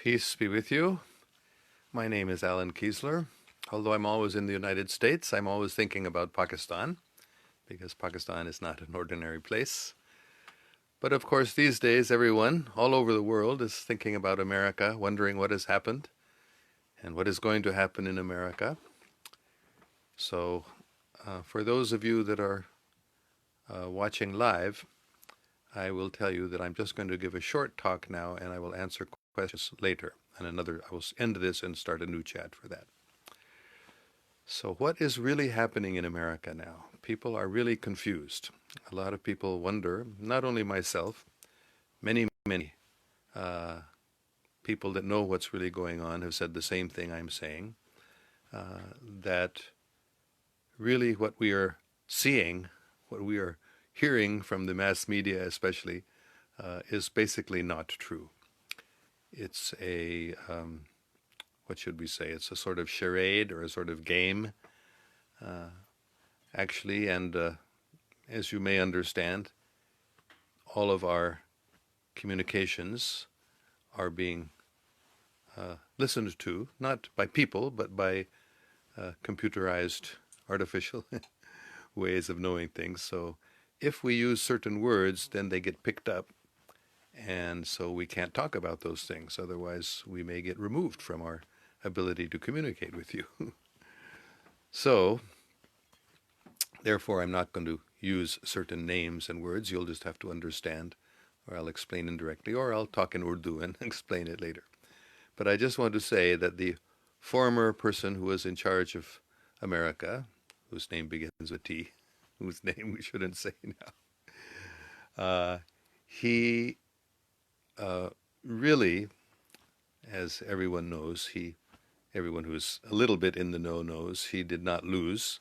Peace be with you. My name is Allan Keislar. Although I'm always in the United States, I'm always thinking about Pakistan, because Pakistan is not an ordinary place. But of course, these days, everyone all over the world is thinking about America, wondering what has happened and what is going to happen in America. So, for those of you that are watching live, I will tell you that I'm just going to give a short talk now, and I will answer questions later. And I will end this and start a new chat for that. So what is really happening in America now? People are really confused. A lot of people wonder, not only myself, many people that know what's really going on have said the same thing I'm saying, that really what we are seeing, what we are hearing from the mass media especially, is basically not true. It's a, what should we say, it's a sort of charade or a sort of game, actually, and as you may understand, all of our communications are being listened to, not by people, but by computerized, artificial ways of knowing things. So if we use certain words, then they get picked up, and so we can't talk about those things. Otherwise, we may get removed from our ability to communicate with you. So, therefore, I'm not going to use certain names and words. You'll just have to understand, or I'll explain indirectly, or I'll talk in Urdu and explain it later. But I just want to say that the former person who was in charge of America, whose name begins with T, whose name we shouldn't say now, he really, as everyone knows, everyone who's a little bit in the know knows, he did not lose,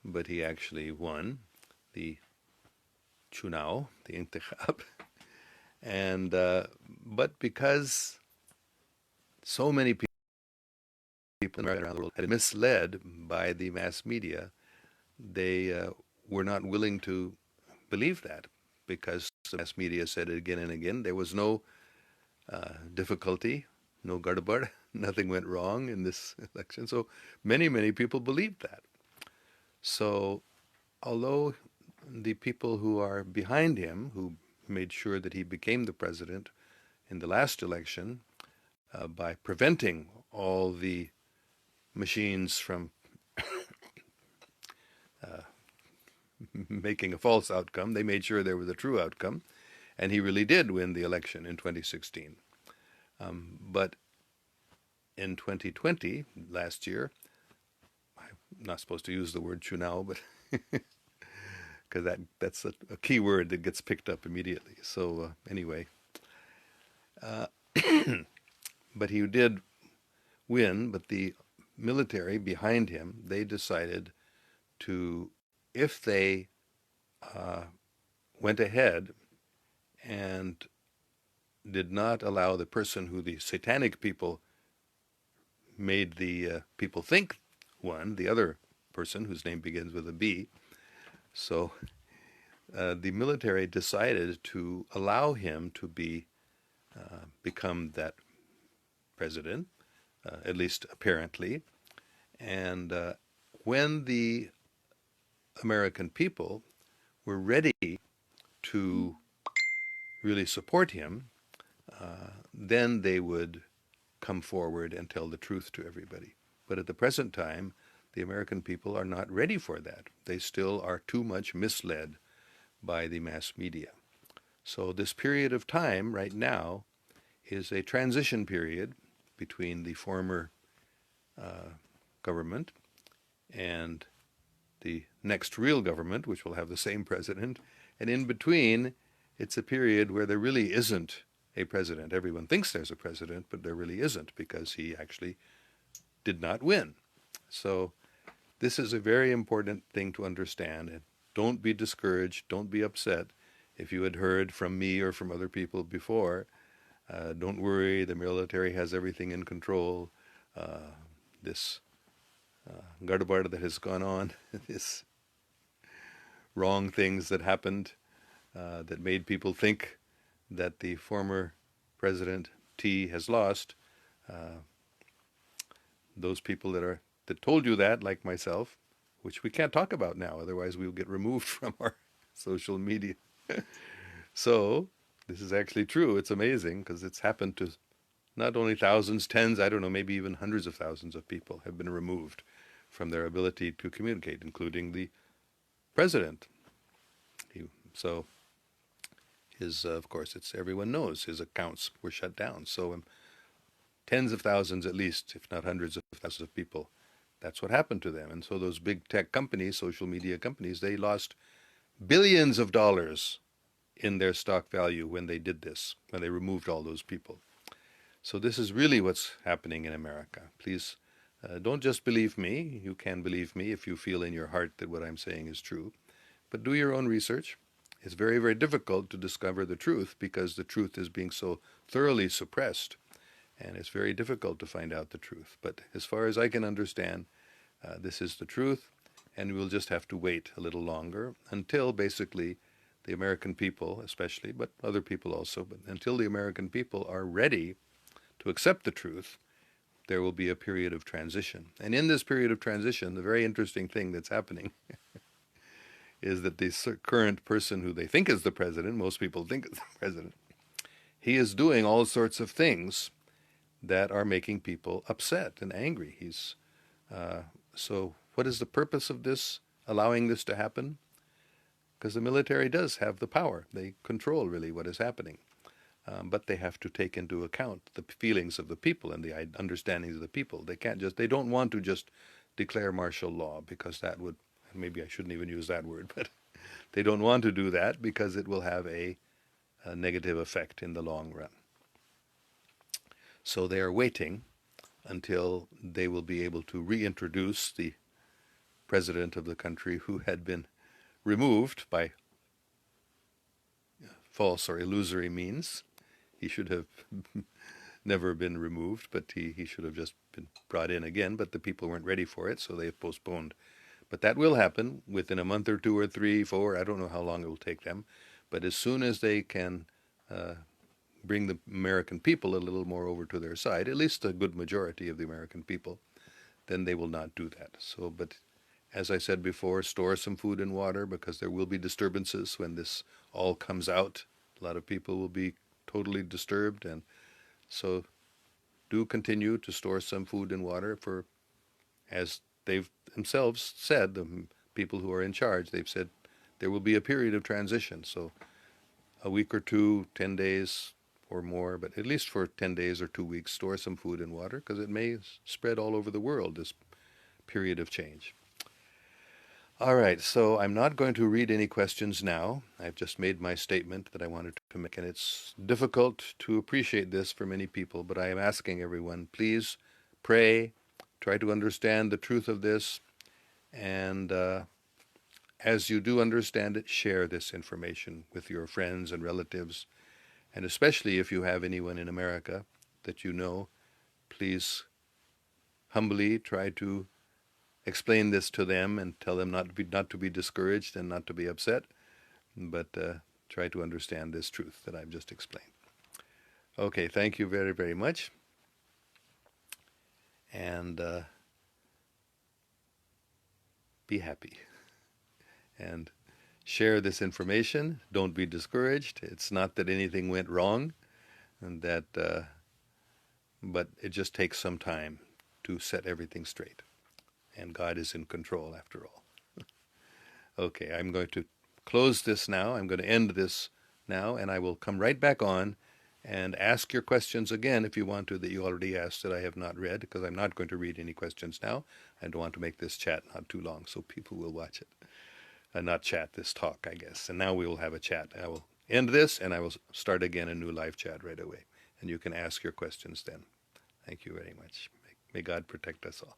but he actually won the chunao, the intikhab. And but because so many people around the world had been misled by the mass media, they were not willing to believe that, because the mass media said it again and again. There was no difficulty, no gardabar, nothing went wrong in this election. So many people believed that. So although the people who are behind him, who made sure that he became the president in the last election, by preventing all the machines from making a false outcome, they made sure there was a true outcome, and he really did win the election in 2016. But in 2020, last year, I'm not supposed to use the word chunao, but because that's a key word that gets picked up immediately. So anyway, but he did win, but the military behind him, they decided to, if they went ahead and did not allow the person who the satanic people made the people think won, the other person whose name begins with a B. So the military decided to allow him to become that president, at least apparently. And when the American people were ready to really support him, then they would come forward and tell the truth to everybody. But at the present time, the American people are not ready for that. They still are too much misled by the mass media. So this period of time right now is a transition period between the former government and the next real government, which will have the same president. And in between, it's a period where there really isn't a president. Everyone thinks there's a president, but there really isn't, because he actually did not win. So this is a very important thing to understand. And don't be discouraged, don't be upset if you had heard from me or from other people before. Don't worry, the military has everything in control. This gardabar that has gone on, this wrong things that happened that made people think that the former President T has lost, Uh, those people that told you that, like myself, which we can't talk about now, otherwise we'll get removed from our social media. So this is actually true. It's amazing because it's happened to not only thousands, tens, I don't know, maybe even hundreds of thousands of people have been removed from their ability to communicate, including the president. He, so his, of course, it's everyone knows his accounts were shut down. So tens of thousands, at least, if not hundreds of thousands of people, that's what happened to them. And so those big tech companies, social media companies, they lost billions of dollars in their stock value when they did this, when they removed all those people. So this is really what's happening in America. Please don't just believe me. You can believe me if you feel in your heart that what I'm saying is true. But do your own research. It's very, very difficult to discover the truth because the truth is being so thoroughly suppressed. And it's very difficult to find out the truth. But as far as I can understand, this is the truth. And we'll just have to wait a little longer until basically the American people, especially, but other people also, but until the American people are ready to accept the truth, there will be a period of transition. And in this period of transition, the very interesting thing that's happening is that the current person who they think is the president, most people think is the president, he is doing all sorts of things that are making people upset and angry. So what is the purpose of this, allowing this to happen? Because the military does have the power. They control really what is happening. But they have to take into account the feelings of the people and the understandings of the people. They don't want to just declare martial law because that would, maybe I shouldn't even use that word, but they don't want to do that because it will have a negative effect in the long run. So they are waiting until they will be able to reintroduce the president of the country who had been removed by false or illusory means. He should have never been removed, but he should have just been brought in again, but the people weren't ready for it, so they've postponed. But that will happen within a month or two or three, four, I don't know how long it will take them, but as soon as they can bring the American people a little more over to their side, at least a good majority of the American people, then they will not do that. So, but as I said before, store some food and water because there will be disturbances when this all comes out. A lot of people will be totally disturbed, and so do continue to store some food and water for, as they've themselves said, the people who are in charge, they've said there will be a period of transition. So a week or two, 10 days or more, but at least for 10 days or 2 weeks, store some food and water because it may spread all over the world, this period of change. All right, so I'm not going to read any questions now. I've just made my statement that I wanted to make, and it's difficult to appreciate this for many people, but I am asking everyone, please pray, try to understand the truth of this, and as you do understand it, share this information with your friends and relatives, and especially if you have anyone in America that you know, please humbly try to explain this to them and tell them not to be discouraged and not to be upset, but try to understand this truth that I've just explained. Okay, thank you very, very much. And be happy. And share this information. Don't be discouraged. It's not that anything went wrong, and but it just takes some time to set everything straight. And God is in control after all. Okay, I'm going to close this now. I'm going to end this now, and I will come right back on and ask your questions again if you want to that you already asked that I have not read, because I'm not going to read any questions now. I don't want to make this chat not too long so people will watch it. Not chat, this talk, I guess. And now we will have a chat. I will end this, and I will start again a new live chat right away. And you can ask your questions then. Thank you very much. May God protect us all.